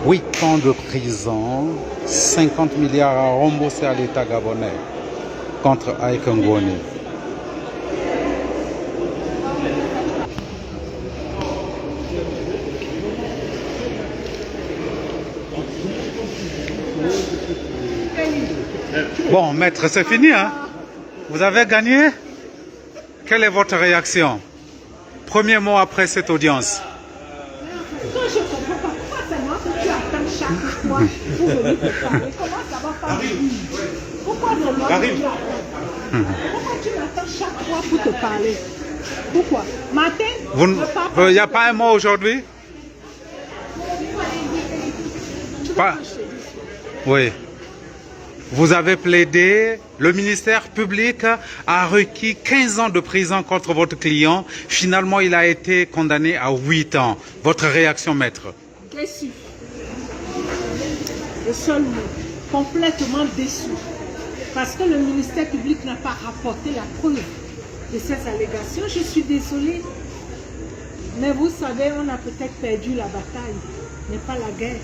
8 ans de prison, 50 milliards à rembourser à l'État gabonais contre Aïk Ngoni. Bon, maître, c'est fini, hein? Vous avez gagné? Quelle est votre réaction? Premier mot après cette audience. Quand je ne comprends pas, pourquoi c'est moi que tu attends chaque fois pour venir te parler? Comment ça va pas venir? Pourquoi c'est moi que tu attends? Pourquoi tu m'attends chaque fois pour te parler? Pourquoi? Martin, il n'y a pas un mot aujourd'hui? Pas. Oui. Vous avez plaidé, le ministère public a requis 15 ans de prison contre votre client. Finalement, il a été condamné à 8 ans. Votre réaction, maître? Déçu. Le seul mot. Complètement déçu. Parce que le ministère public n'a pas rapporté la preuve de ces allégations. Je suis désolée. Mais vous savez, on a peut-être perdu la bataille, mais pas la guerre.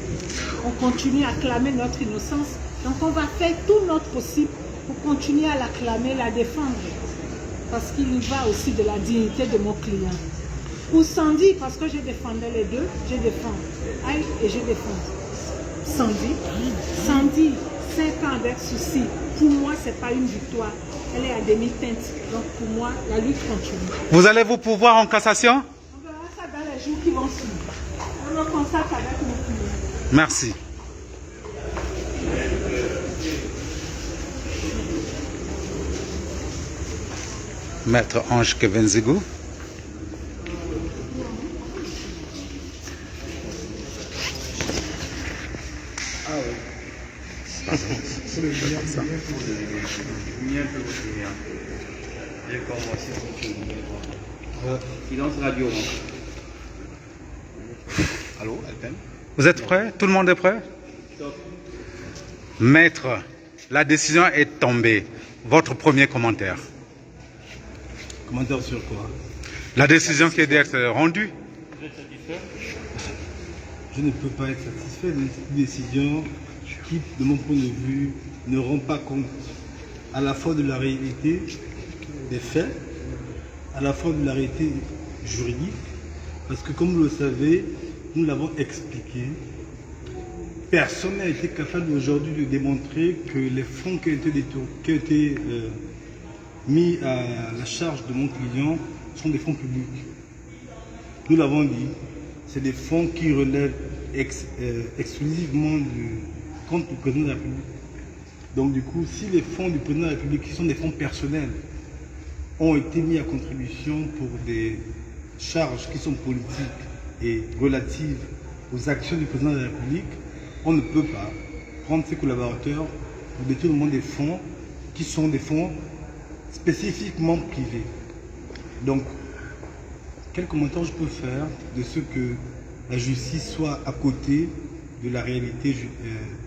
On continue à clamer notre innocence. Donc on va faire tout notre possible pour continuer à la clamer, la défendre. Parce qu'il y va aussi de la dignité de mon client. Ou Sandy, parce que je défendais les deux, je défends. Aïe, et je défends. Sandy, 5 ans avec souci. Pour moi, ce n'est pas une victoire. Elle est à demi-teinte. Donc pour moi, la lutte continue. Vous allez vous pourvoir en cassation? On verra ça dans les jours qui vont suivre. On le constate avec mon client. Merci. Maître Ange Kevenzigou. Ah oui. Pardon. C'est le lien, ça. J'ai commencé. Silence radio. Allô, Alpen? Vous êtes prêts? Tout le monde est prêt? Maître, la décision est tombée. Votre premier commentaire? Commentaire sur quoi? La décision qui est d'être rendue? Vous êtes satisfait? Je ne peux pas être satisfait d'une décision qui, de mon point de vue, ne rend pas compte à la fois de la réalité des faits, à la fois de la réalité juridique, parce que comme vous le savez, nous l'avons expliqué, personne n'a été capable aujourd'hui de démontrer que les fonds qui ont été mis à la charge de mon client sont des fonds publics. Nous l'avons dit, c'est des fonds qui relèvent exclusivement du compte du président de la République. Donc du coup, si les fonds du président de la République, qui sont des fonds personnels, ont été mis à contribution pour des charges qui sont politiques et relatives aux actions du président de la République, on ne peut pas prendre ses collaborateurs pour détournement des fonds qui sont des fonds spécifiquement privés. Donc, quel commentaire je peux faire de ce que la justice soit à côté de la réalité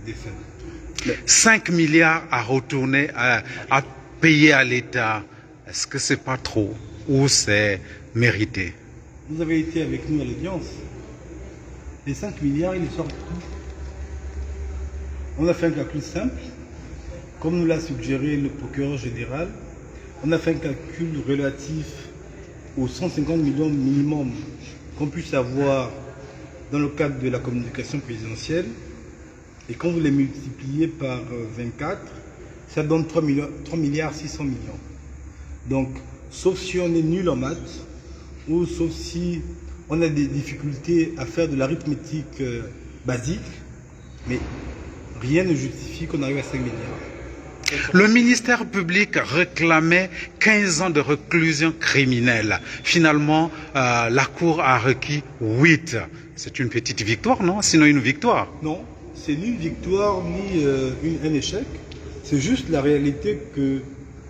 des faits? 5 milliards à retourner, à payer à l'État. Est-ce que c'est pas trop ou c'est mérité? Vous avez été avec nous à l'audience. Les 5 milliards, ils sortent d'où? On a fait un calcul simple, comme nous l'a suggéré le procureur général. On a fait un calcul relatif aux 150 millions minimum qu'on puisse avoir dans le cadre de la communication présidentielle. Et quand vous les multipliez par 24, ça donne 3 milliards 600 millions. Donc, sauf si on est nul en maths, ou sauf si on a des difficultés à faire de l'arithmétique basique, mais rien ne justifie qu'on arrive à 5 milliards. Le ministère public réclamait 15 ans de réclusion criminelle. Finalement, la Cour a requis 8. C'est une petite victoire, non? Sinon une victoire. Non, c'est ni une victoire ni un échec. C'est juste la réalité que,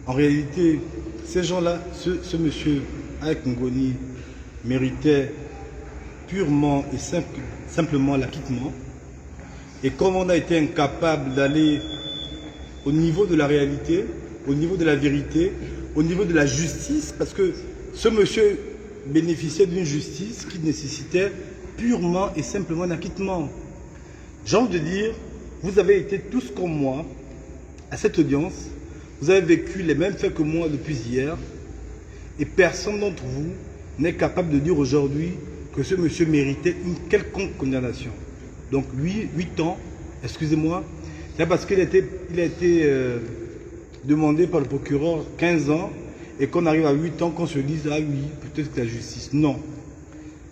en réalité, ces gens-là, ce monsieur Aïk Ngoni méritait purement et simplement l'acquittement. Et comme on a été incapable d'aller au niveau de la réalité, au niveau de la vérité, au niveau de la justice, parce que ce monsieur bénéficiait d'une justice qui nécessitait purement et simplement un acquittement. J'ai envie de dire, vous avez été tous comme moi à cette audience, vous avez vécu les mêmes faits que moi depuis hier, et personne d'entre vous n'est capable de dire aujourd'hui que ce monsieur méritait une quelconque condamnation. Donc lui, 8 ans, excusez-moi, c'est parce qu'il a été demandé par le procureur 15 ans, et qu'on arrive à 8 ans, qu'on se dise, ah oui, peut-être que la justice. Non.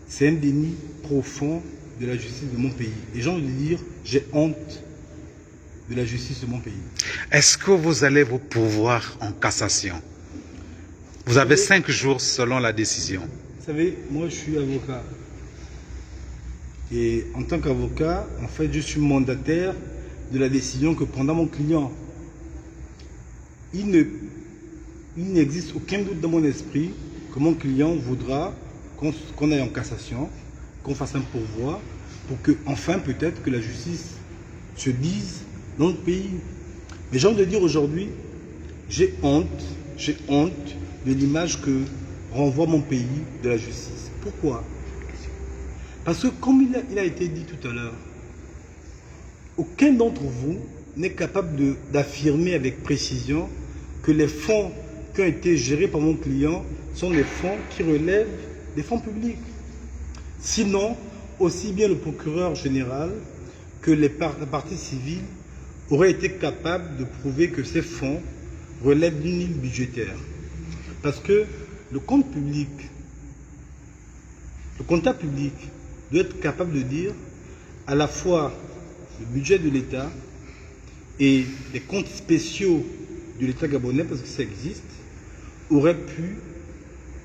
C'est un déni profond de la justice de mon pays. Et j'ai envie de dire, j'ai honte de la justice de mon pays. Est-ce que vous allez vous pourvoir en cassation? Vous avez 5 jours selon la décision. Vous savez, moi je suis avocat. Et en tant qu'avocat, en fait, je suis mandataire de la décision que prendra mon client. Il n'existe aucun doute dans mon esprit que mon client voudra qu'on aille en cassation, qu'on fasse un pourvoi, pour que, enfin, peut-être que la justice se dise dans le pays. Mais j'ai envie de dire aujourd'hui, j'ai honte de l'image que renvoie mon pays de la justice. Pourquoi? Parce que, comme il a été dit tout à l'heure, aucun d'entre vous n'est capable d'affirmer avec précision que les fonds qui ont été gérés par mon client sont des fonds qui relèvent des fonds publics. Sinon, aussi bien le procureur général que la partie civile auraient été capables de prouver que ces fonds relèvent d'une ligne budgétaire. Parce que le compte public, le comptable public doit être capable de dire à la fois le budget de l'État et les comptes spéciaux de l'État gabonais, parce que ça existe, auraient pu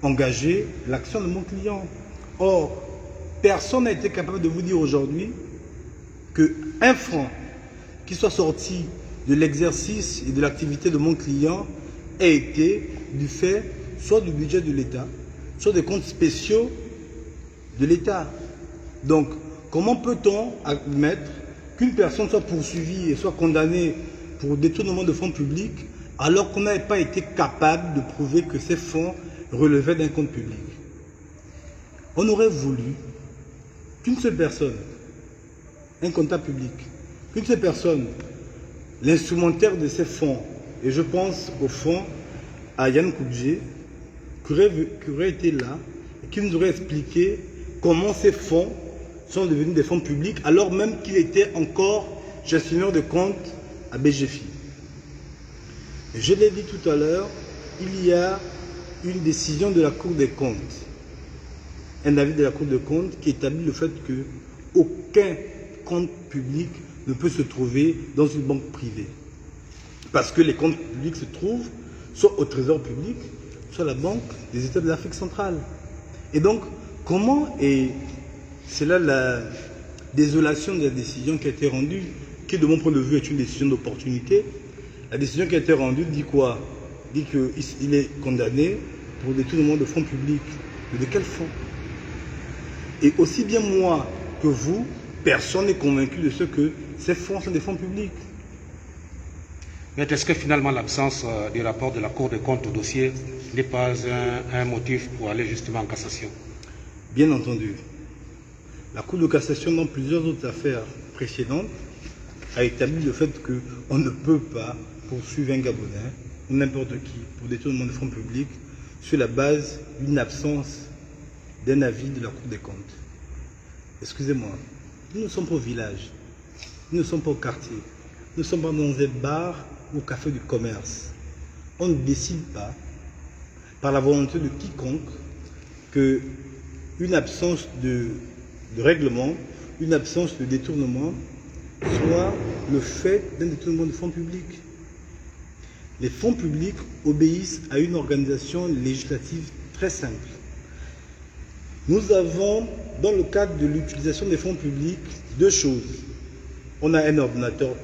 engager l'action de mon client. Or, personne n'a été capable de vous dire aujourd'hui qu'un franc qui soit sorti de l'exercice et de l'activité de mon client a été du fait soit du budget de l'État, soit des comptes spéciaux de l'État. Donc, comment peut-on admettre qu'une personne soit poursuivie et soit condamnée pour détournement de fonds publics alors qu'on n'avait pas été capable de prouver que ces fonds relevaient d'un compte public? On aurait voulu qu'une seule personne, un comptable public, qu'une seule personne, l'instrumentaire de ces fonds, et je pense au fond à Yann Koudjé, qui aurait été là et qui nous aurait expliqué comment ces fonds sont devenus des fonds publics alors même qu'il était encore gestionnaire de compte à BGFI. Je l'ai dit tout à l'heure, il y a une décision de la Cour des comptes, un avis de la Cour des comptes qui établit le fait qu'aucun compte public ne peut se trouver dans une banque privée. Parce que les comptes publics se trouvent soit au Trésor public, soit à la Banque des États de l'Afrique centrale. Et donc, comment, et c'est là la désolation de la décision qui a été rendue, qui de mon point de vue est une décision d'opportunité. La décision qui a été rendue dit quoi? Dit qu'il est condamné pour détournement de fonds publics. Mais de quels fonds? Et aussi bien moi que vous, personne n'est convaincu de ce que ces fonds sont des fonds publics. Mais est-ce que finalement l'absence du rapport de la Cour des comptes au dossier n'est pas un motif pour aller justement en cassation? Bien entendu. La Cour de cassation, dans plusieurs autres affaires précédentes, a établi le fait qu'on ne peut pas poursuivre un Gabonais ou n'importe qui pour détournement de fonds publics sur la base d'une absence d'un avis de la Cour des comptes. Excusez-moi, nous ne sommes pas au village, nous ne sommes pas au quartier, nous ne sommes pas dans un bar ou café du commerce. On ne décide pas, par la volonté de quiconque, qu'une absence de règlement, une absence de détournement soit le fait d'un détournement de fonds publics. Les fonds publics obéissent à une organisation législative très simple. Nous avons, dans le cadre de l'utilisation des fonds publics, deux choses. On a un ordonnateur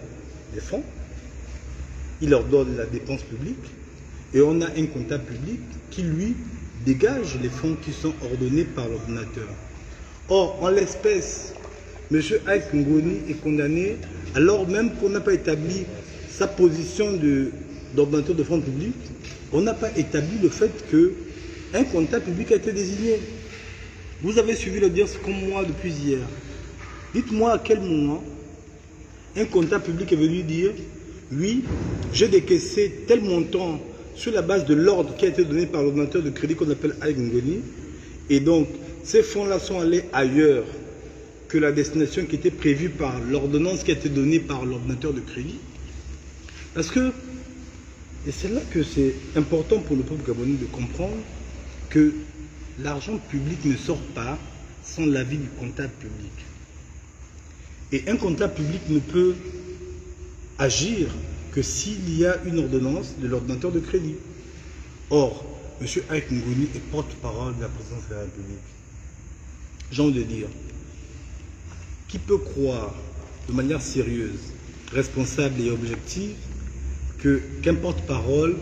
des fonds, il ordonne la dépense publique, et on a un comptable public qui, lui, dégage les fonds qui sont ordonnés par l'ordonnateur. Or, en l'espèce, M. Ike Ngoni est condamné alors même qu'on n'a pas établi sa position d'ordonnateur de fonds publics, on n'a pas établi le fait qu'un comptable public a été désigné. Vous avez suivi l'audience comme moi depuis hier. Dites-moi à quel moment un comptable public est venu dire « Oui, j'ai décaissé tel montant sur la base de l'ordre qui a été donné par l'ordonnateur de crédit qu'on appelle Ike Ngoni. Et donc, ces fonds-là sont allés ailleurs que la destination qui était prévue par l'ordonnance qui a été donnée par l'ordonnateur de crédit. » Parce que, et c'est là que c'est important pour le peuple gabonais de comprendre que l'argent public ne sort pas sans l'avis du comptable public. Et un comptable public ne peut agir que s'il y a une ordonnance de l'ordonnateur de crédit. Or, M. Ike Ngoni est porte-parole de la présidence de la République. J'ai envie de dire, qui peut croire de manière sérieuse, responsable et objective qu'un porte-parole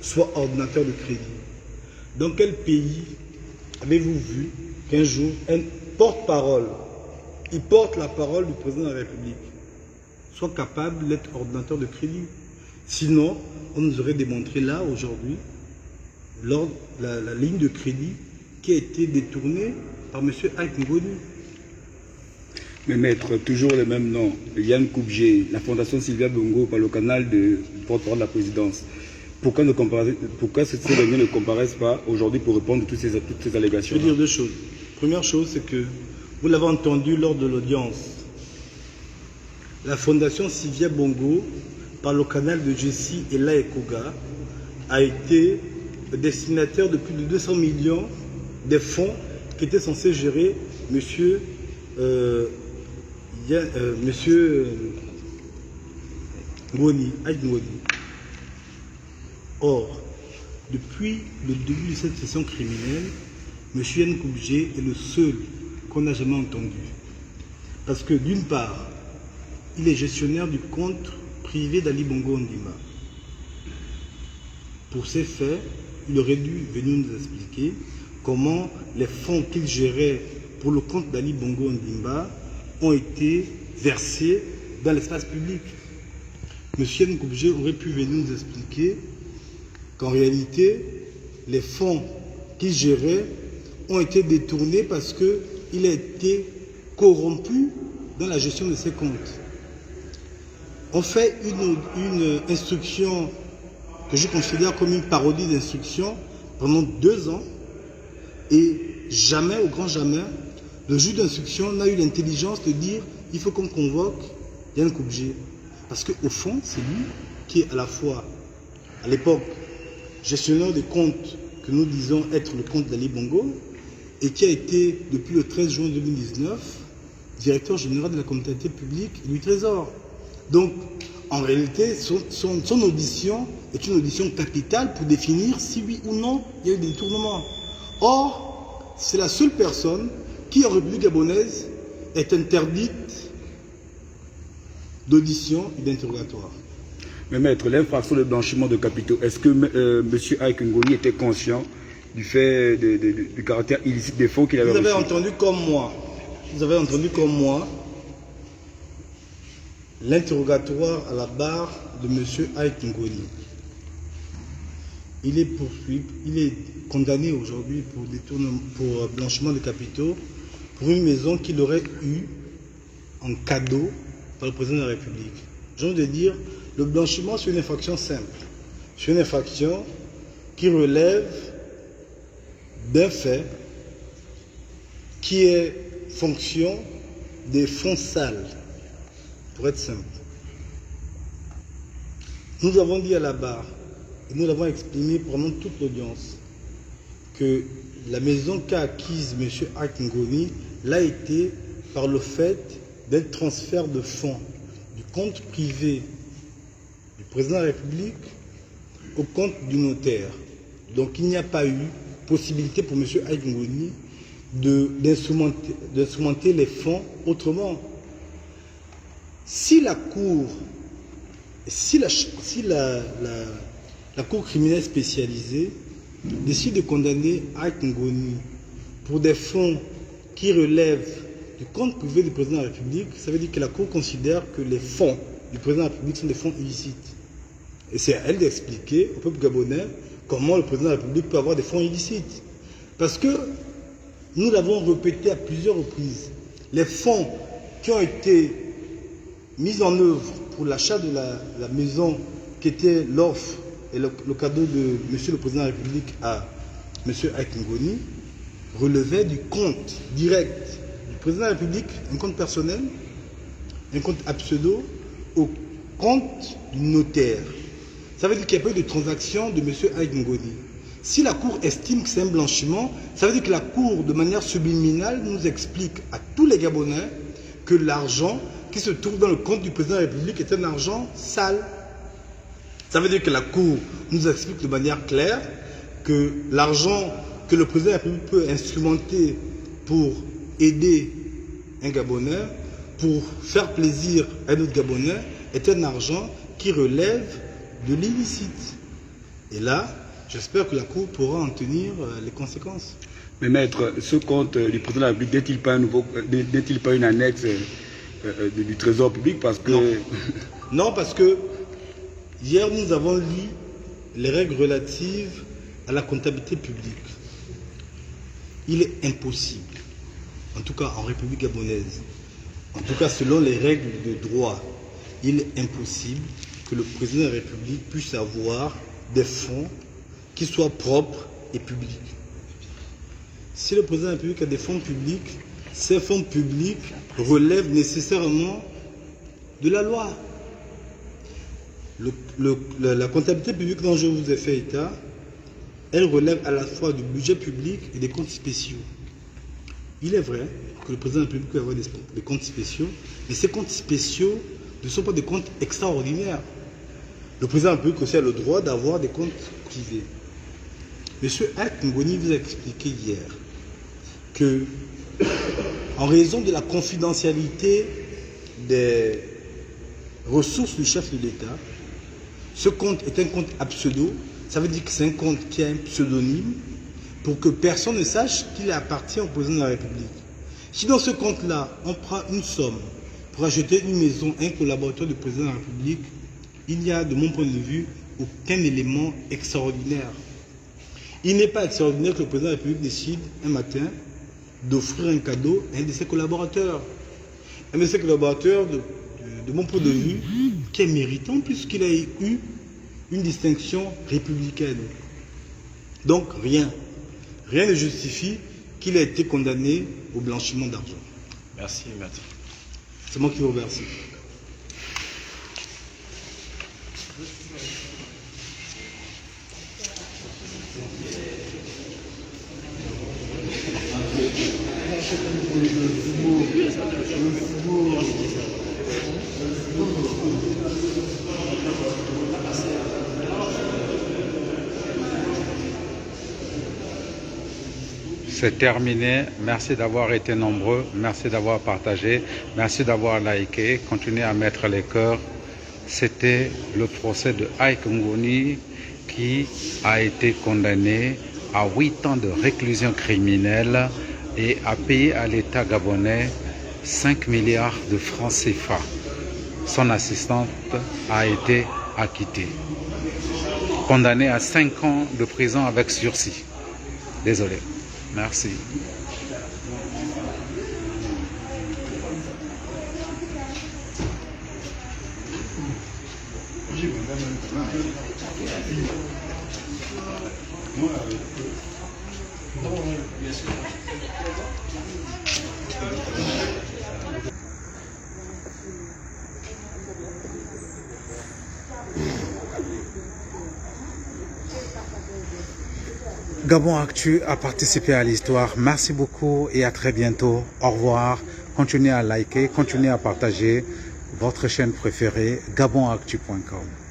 soit ordonnateur de crédit? Dans quel pays avez-vous vu qu'un jour, un porte-parole, il porte la parole du président de la République, soit capable d'être ordonnateur de crédit? Sinon, on nous aurait démontré là, aujourd'hui, la ligne de crédit qui a été détournée par M. Ike Ngoni. Mais maître, toujours le même nom, Yann Koubje, la Fondation Sylvia Bongo par le canal de porte-parole de la présidence. Pourquoi ces réunions ne comparaissent pas aujourd'hui pour répondre à toutes ces allégations? Je veux dire deux choses. Première chose, c'est que vous l'avez entendu lors de l'audience. La Fondation Sylvia Bongo, par le canal de Jessie et Laekoga, a été destinataire de plus de 200 millions des fonds qui étaient censés gérer monsieur Ngoni, Ike Ngoni. Or, depuis le début de cette session criminelle, M. Yann Koubje est le seul qu'on n'a jamais entendu. Parce que d'une part, il est gestionnaire du compte privé d'Ali Bongo Ondimba. Pour ces faits, il aurait dû venir nous expliquer comment les fonds qu'il gérait pour le compte d'Ali Bongo Ondimba ont été versés dans l'espace public. M. Yann Koubje aurait pu venir nous expliquer qu'en réalité, les fonds qu'il gérait ont été détournés parce qu'il a été corrompu dans la gestion de ses comptes. On fait une instruction que je considère comme une parodie d'instruction pendant 2 ans et jamais, au grand jamais, le juge d'instruction n'a eu l'intelligence de dire il faut qu'on convoque Yann Koubje. Parce qu'au fond, c'est lui qui est à la fois, à l'époque, gestionnaire des comptes que nous disons être le compte d'Ali Bongo et qui a été, depuis le 13 juin 2019, directeur général de la comptabilité publique et du Trésor. Donc, en réalité, son audition est une audition capitale pour définir si oui ou non il y a eu des détournements. Or, c'est la seule personne qui, en République gabonaise, est interdite d'audition et d'interrogatoire. Mais maître, l'infraction de blanchiment de capitaux, est-ce que M. Ike Ngoni était conscient du fait du caractère illicite des fonds qu'il avait reçus? Vous avez entendu comme moi l'interrogatoire à la barre de M. Ike Ngoni. Il est poursuivi, il est condamné aujourd'hui pour blanchiment de capitaux pour une maison qu'il aurait eue en cadeau par le président de la République. J'ai envie de dire, le blanchiment, c'est une infraction simple. C'est une infraction qui relève d'un fait qui est fonction des fonds sales, pour être simple. Nous avons dit à la barre, et nous l'avons exprimé pendant toute l'audience, que la maison qu'a acquise M. Ike Ngoni l'a été par le fait d'un transfert de fonds du compte privé du président de la République au compte du notaire. Donc il n'y a pas eu possibilité pour M. Ike Ngoni d'instrumenter les fonds autrement. Si la Cour, la Cour criminelle spécialisée décide de condamner Ike Ngoni pour des fonds qui relèvent du compte privé du président de la République, ça veut dire que la Cour considère que les fonds du président de la République sont des fonds illicites. Et c'est à elle d'expliquer au peuple gabonais comment le président de la République peut avoir des fonds illicites. Parce que nous l'avons répété à plusieurs reprises, les fonds qui ont été mise en œuvre pour l'achat de la maison qui était l'offre et le cadeau de Monsieur le Président de la République à Monsieur Ike Ngoni relevait du compte direct du Président de la République, un compte personnel, un compte à pseudo, au compte du notaire. Ça veut dire qu'il n'y a pas eu de transaction de Monsieur Ike Ngoni. Si la Cour estime que c'est un blanchiment, ça veut dire que la Cour, de manière subliminale, nous explique à tous les Gabonais que l'argent qui se trouve dans le compte du Président de la République est un argent sale. Ça veut dire que la Cour nous explique de manière claire que l'argent que le Président de la République peut instrumenter pour aider un Gabonais, pour faire plaisir à un autre Gabonais, est un argent qui relève de l'illicite. Et là, j'espère que la Cour pourra en tenir les conséquences. Mais maître, ce compte du Président de la République n'est-il pas une annexe du Trésor public parce que... Non, parce que hier nous avons lu les règles relatives à la comptabilité publique. Il est impossible, en tout cas en République gabonaise, en tout cas selon les règles de droit, il est impossible que le Président de la République puisse avoir des fonds qui soient propres et publics. Si le Président de la République a des fonds publics, ces fonds publics relèvent nécessairement de la loi. La comptabilité publique dont je vous ai fait état, elle relève à la fois du budget public et des comptes spéciaux. Il est vrai que le Président de la République peut avoir des comptes spéciaux, mais ces comptes spéciaux ne sont pas des comptes extraordinaires. Le Président de la République aussi a le droit d'avoir des comptes privés. Monsieur Ike Ngoni vous a expliqué hier que, en raison de la confidentialité des ressources du chef de l'État, ce compte est un compte à pseudo. Ça veut dire que c'est un compte qui a un pseudonyme pour que personne ne sache qu'il appartient au Président de la République. Si dans ce compte-là, on prend une somme pour acheter une maison à un collaborateur du Président de la République, il n'y a, de mon point de vue, aucun élément extraordinaire. Il n'est pas extraordinaire que le Président de la République décide un matin d'offrir un cadeau à un de ses collaborateurs. Un de ses collaborateurs, de mon point de vue, qui est méritant puisqu'il a eu une distinction républicaine. Donc rien ne justifie qu'il ait été condamné au blanchiment d'argent. Merci, maître. C'est moi qui vous remercie. C'est terminé. Merci d'avoir été nombreux. Merci d'avoir partagé. Merci d'avoir liké. Continuez à mettre les cœurs. C'était le procès de Ike Ngoni qui a été condamné à 8 ans de réclusion criminelle et a payé à l'État gabonais 5 milliards de francs CFA. Son assistante a été acquittée. Condamné à 5 ans de prison avec sursis. Désolé. Merci. Gabon Actu a participé à l'histoire. Merci beaucoup et à très bientôt. Au revoir. Continuez à liker, continuez à partager votre chaîne préférée, gabonactu.com.